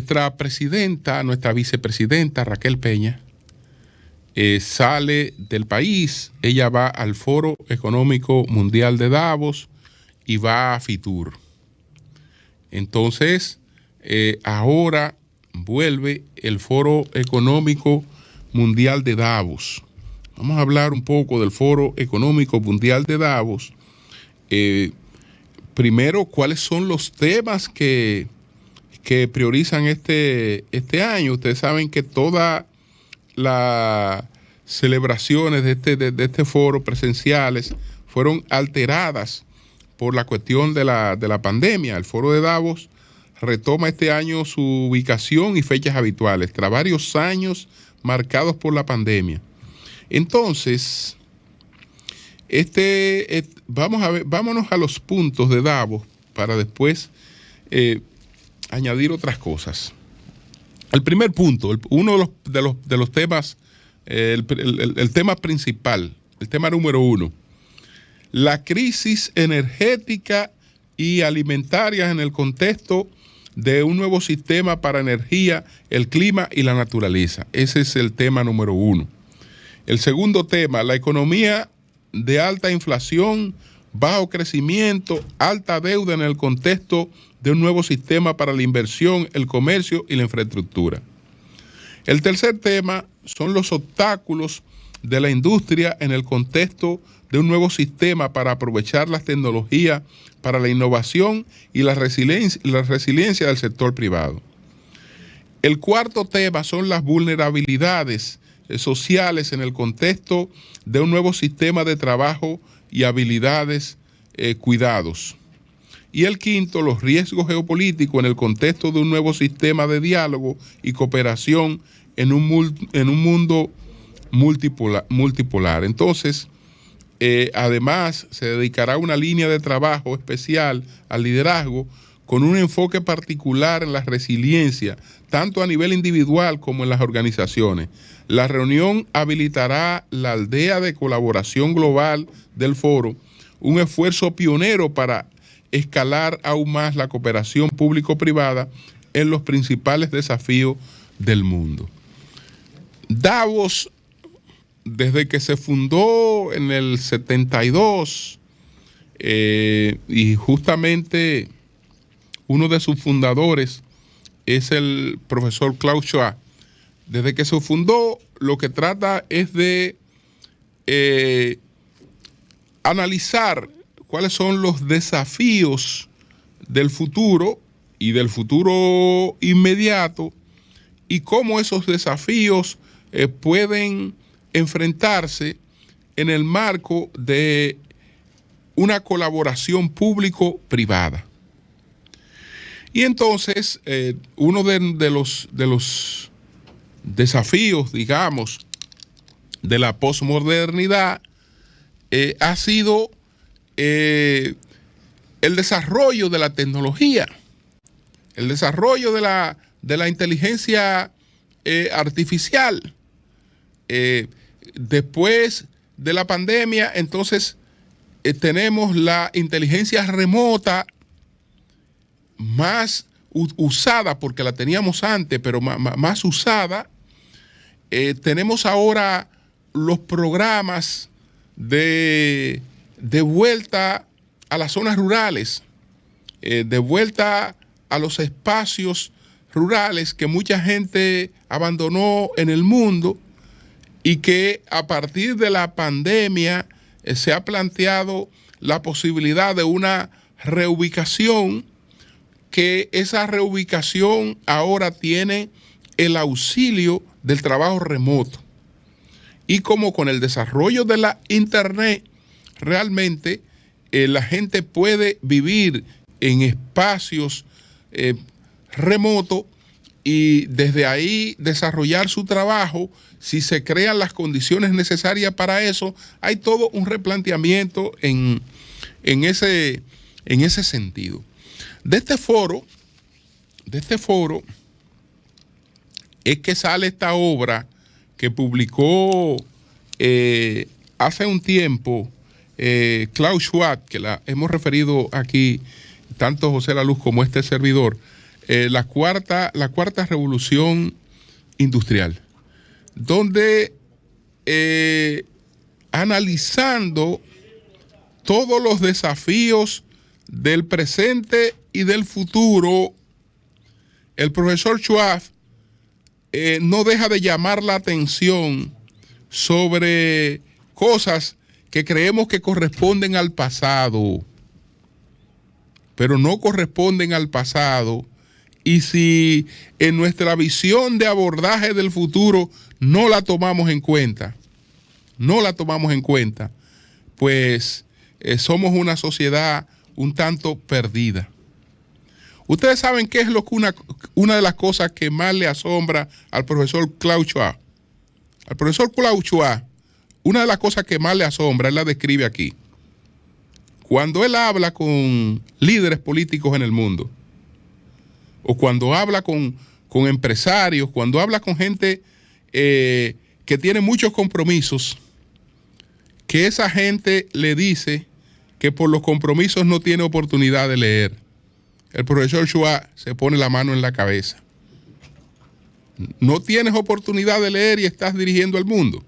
nuestra presidenta, nuestra vicepresidenta Raquel Peña, sale del país. Ella va al Foro Económico Mundial de Davos y va a Fitur. Entonces, ahora vuelve el Foro Económico Mundial de Davos. Vamos a hablar un poco del Foro Económico Mundial de Davos. Primero, ¿cuáles son los temas que priorizan este año? Ustedes saben que todas las celebraciones de este foro presenciales fueron alteradas por la cuestión de la pandemia. El Foro de Davos retoma este año su ubicación y fechas habituales, tras varios años marcados por la pandemia. Entonces, vámonos a los puntos de Davos para después añadir otras cosas. El primer punto, uno de los temas, el tema principal, el tema número uno, la crisis energética y alimentaria en el contexto de un nuevo sistema para energía, el clima y la naturaleza. Ese es el tema número uno. El segundo tema, la economía de alta inflación, bajo crecimiento, alta deuda en el contexto de un nuevo sistema para la inversión, el comercio y la infraestructura. El tercer tema son los obstáculos de la industria en el contexto de un nuevo sistema para aprovechar las tecnologías para la innovación y la resiliencia del sector privado. El cuarto tema son las vulnerabilidades sociales en el contexto de un nuevo sistema de trabajo y habilidades, cuidados. Y el quinto, los riesgos geopolíticos en el contexto de un nuevo sistema de diálogo y cooperación en un mundo multipolar. Entonces, además, se dedicará una línea de trabajo especial al liderazgo con un enfoque particular en la resiliencia, tanto a nivel individual como en las organizaciones. La reunión habilitará la aldea de colaboración global del foro, un esfuerzo pionero para escalar aún más la cooperación público-privada en los principales desafíos del mundo. Davos, desde que se fundó en el 72, y justamente uno de sus fundadores es el profesor Klaus Schwab. Desde que se fundó, lo que trata es de analizar cuáles son los desafíos del futuro y del futuro inmediato y cómo esos desafíos pueden enfrentarse en el marco de una colaboración público-privada. Y entonces, uno de los desafíos, digamos, de la posmodernidad ha sido el desarrollo de la tecnología, el desarrollo de la inteligencia artificial. Después de la pandemia, entonces, tenemos la inteligencia remota más usada, porque la teníamos antes, pero más usada. Tenemos ahora los programas de vuelta a las zonas rurales, de vuelta a los espacios rurales que mucha gente abandonó en el mundo y que a partir de la pandemia se ha planteado la posibilidad de una reubicación, que esa reubicación ahora tiene el auxilio del trabajo remoto. Y como con el desarrollo de la Internet, realmente la gente puede vivir en espacios remotos y desde ahí desarrollar su trabajo. Si se crean las condiciones necesarias para eso, hay todo un replanteamiento en ese sentido. De este foro es que sale esta obra que publicó hace un tiempo Klaus Schwab, que la hemos referido aquí, tanto José La Luz como este servidor, la cuarta revolución industrial, donde analizando todos los desafíos del presente y del futuro, el profesor Schwab no deja de llamar la atención sobre cosas que creemos que corresponden al pasado, pero no corresponden al pasado. Y si en nuestra visión de abordaje del futuro no la tomamos en cuenta, pues somos una sociedad un tanto perdida. Ustedes saben qué es lo que una de las cosas que más le asombra al profesor Klaus Schwab. Al profesor Klaus Schwab, una de las cosas que más le asombra, él la describe aquí. Cuando él habla con líderes políticos en el mundo, o cuando habla con empresarios, cuando habla con gente que tiene muchos compromisos, que esa gente le dice que por los compromisos no tiene oportunidad de leer. El profesor Schwab se pone la mano en la cabeza. No tienes oportunidad de leer y estás dirigiendo el mundo.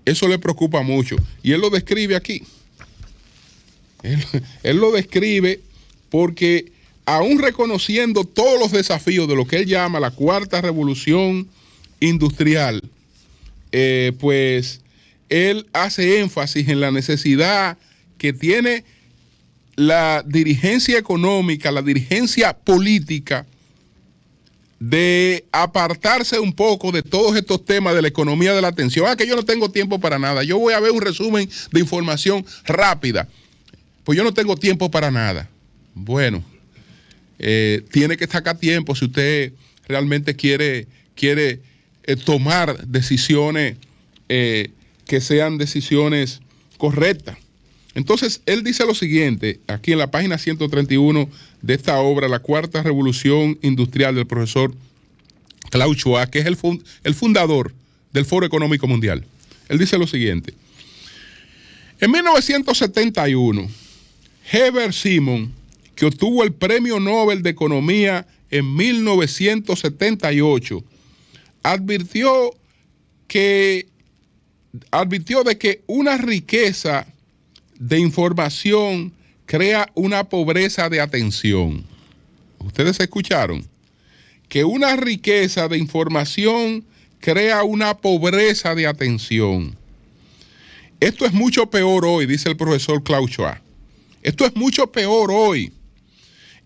Eso le preocupa mucho. Y él lo describe aquí. Él lo describe porque aún reconociendo todos los desafíos de lo que él llama la cuarta revolución industrial, pues él hace énfasis en la necesidad que tiene la dirigencia económica, la dirigencia política, de apartarse un poco de todos estos temas de la economía de la atención. Que yo no tengo tiempo para nada. Yo voy a ver un resumen de información rápida. Pues yo no tengo tiempo para nada. Bueno, tiene que sacar tiempo si usted realmente quiere tomar decisiones que sean decisiones correctas. Entonces, él dice lo siguiente, aquí en la página 131 de esta obra, La Cuarta Revolución Industrial, del profesor Klaus Schwab, que es el fundador del Foro Económico Mundial. Él dice lo siguiente: en 1971, Herbert Simon, que obtuvo el Premio Nobel de Economía en 1978, advirtió de que una riqueza de información crea una pobreza de atención. ¿Ustedes escucharon? Que una riqueza de información crea una pobreza de atención. Esto es mucho peor hoy, dice el profesor Klaus Schwab. Esto es mucho peor hoy,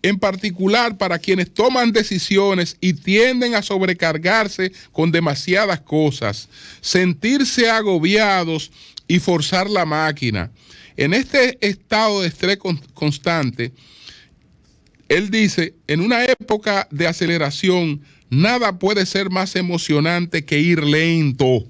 en particular para quienes toman decisiones y tienden a sobrecargarse con demasiadas cosas, sentirse agobiados y forzar la máquina. En este estado de estrés constante, él dice, en una época de aceleración, nada puede ser más emocionante que ir lento.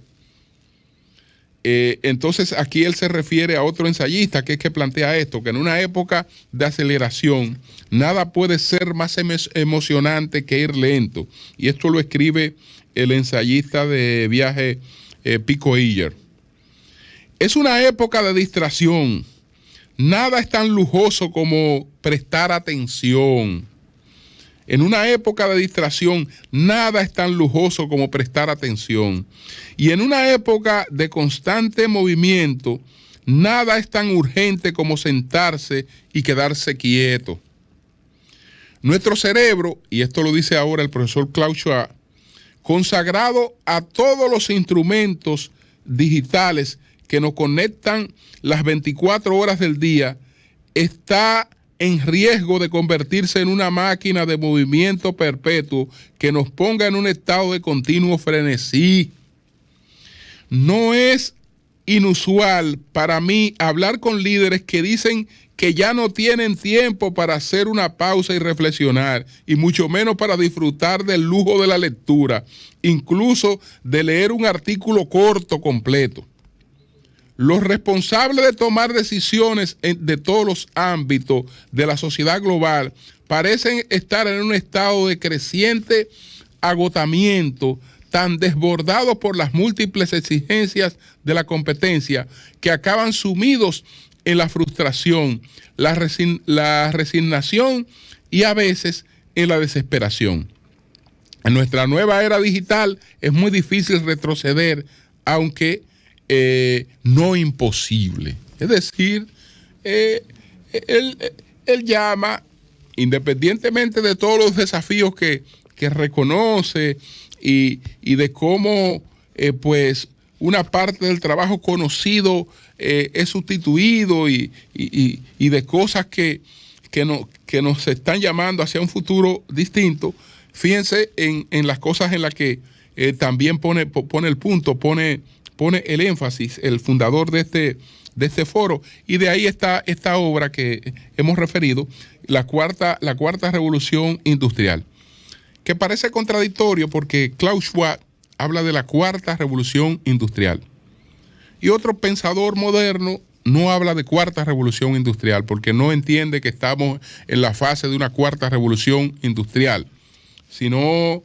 Entonces aquí él se refiere a otro ensayista que plantea esto, que en una época de aceleración, nada puede ser más emocionante que ir lento. Y esto lo escribe el ensayista de viaje Pico Iyer. Es una época de distracción. Nada es tan lujoso como prestar atención. En una época de distracción, nada es tan lujoso como prestar atención. Y en una época de constante movimiento, nada es tan urgente como sentarse y quedarse quieto. Nuestro cerebro, y esto lo dice ahora el profesor Klaus Schwab, consagrado a todos los instrumentos digitales que nos conectan las 24 horas del día, está en riesgo de convertirse en una máquina de movimiento perpetuo que nos ponga en un estado de continuo frenesí. No es inusual para mí hablar con líderes que dicen que ya no tienen tiempo para hacer una pausa y reflexionar, y mucho menos para disfrutar del lujo de la lectura, incluso de leer un artículo corto completo. Los responsables de tomar decisiones de todos los ámbitos de la sociedad global parecen estar en un estado de creciente agotamiento, tan desbordados por las múltiples exigencias de la competencia, que acaban sumidos en la frustración, la resignación y a veces en la desesperación. En nuestra nueva era digital es muy difícil retroceder, aunque no imposible. Es decir, él llama, independientemente de todos los desafíos que reconoce y de cómo pues una parte del trabajo conocido es sustituido y de cosas que nos están llamando hacia un futuro distinto. Fíjense en las cosas en las que también pone el punto, pone el énfasis, el fundador de este foro, y de ahí está esta obra que hemos referido, la cuarta revolución industrial, que parece contradictorio porque Klaus Schwab habla de la cuarta revolución industrial y otro pensador moderno no habla de cuarta revolución industrial porque no entiende que estamos en la fase de una cuarta revolución industrial, sino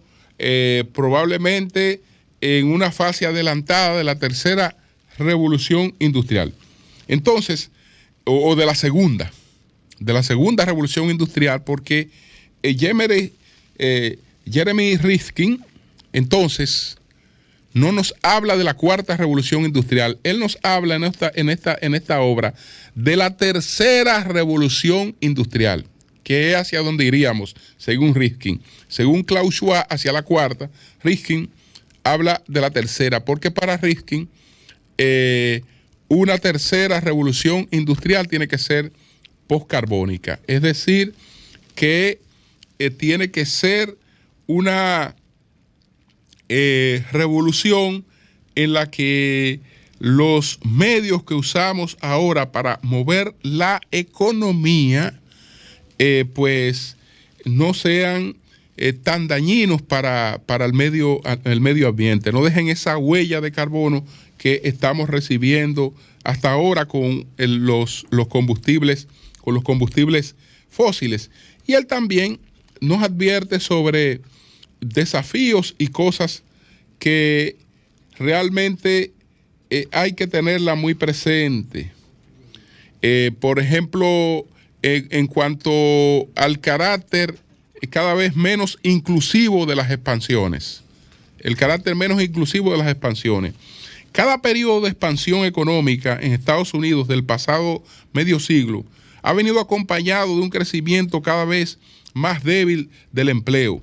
probablemente en una fase adelantada de la tercera revolución industrial. Entonces, o de la segunda revolución industrial, porque Jeremy Rifkin, entonces, no nos habla de la cuarta revolución industrial. Él nos habla en esta obra de la tercera revolución industrial, que es hacia donde iríamos, según Rifkin. Según Klaus Schwab, hacia la cuarta. Rifkin habla de la tercera, porque para Rifkin una tercera revolución industrial tiene que ser postcarbónica, es decir, que tiene que ser una revolución en la que los medios que usamos ahora para mover la economía pues no sean tan dañinos para el medio ambiente, no dejen esa huella de carbono que estamos recibiendo hasta ahora con los combustibles fósiles. Y él también nos advierte sobre desafíos y cosas que realmente hay que tenerla muy presente. Por ejemplo, en cuanto al carácter cada vez menos inclusivo de las expansiones. El carácter menos inclusivo de las expansiones. Cada periodo de expansión económica en Estados Unidos del pasado medio siglo ha venido acompañado de un crecimiento cada vez más débil del empleo.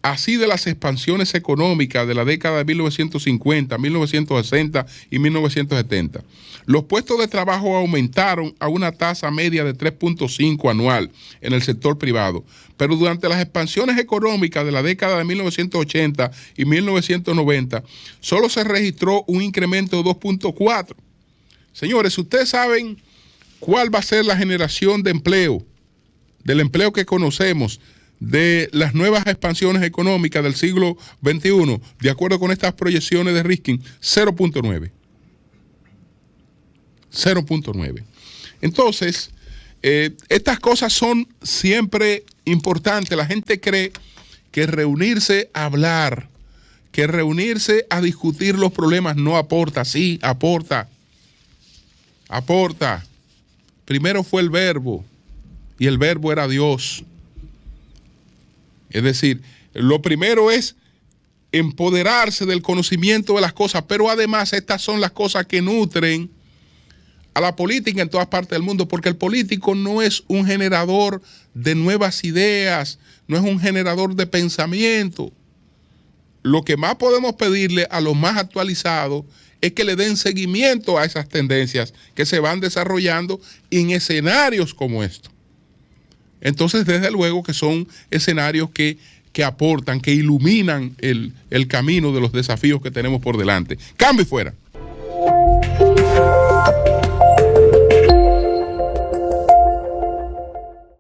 Así de las expansiones económicas de la década de 1950, 1960 y 1970. Los puestos de trabajo aumentaron a una tasa media de 3.5 anual en el sector privado, pero durante las expansiones económicas de la década de 1980 y 1990 solo se registró un incremento de 2.4. Señores, ustedes saben cuál va a ser la generación de empleo, del empleo que conocemos, de las nuevas expansiones económicas del siglo XXI, de acuerdo con estas proyecciones de Rifkin, 0.9. 0.9. Entonces, estas cosas son siempre importantes. La gente cree que reunirse a hablar, que reunirse a discutir los problemas no aporta. Sí, aporta. Aporta. Primero fue el verbo, y el verbo era Dios. Es decir, lo primero es empoderarse del conocimiento de las cosas, pero además estas son las cosas que nutren a la política en todas partes del mundo, porque el político no es un generador de nuevas ideas, no es un generador de pensamiento. Lo que más podemos pedirle a los más actualizados es que le den seguimiento a esas tendencias que se van desarrollando en escenarios como estos. Entonces, desde luego que son escenarios que aportan, que iluminan el camino de los desafíos que tenemos por delante. Cambio y fuera.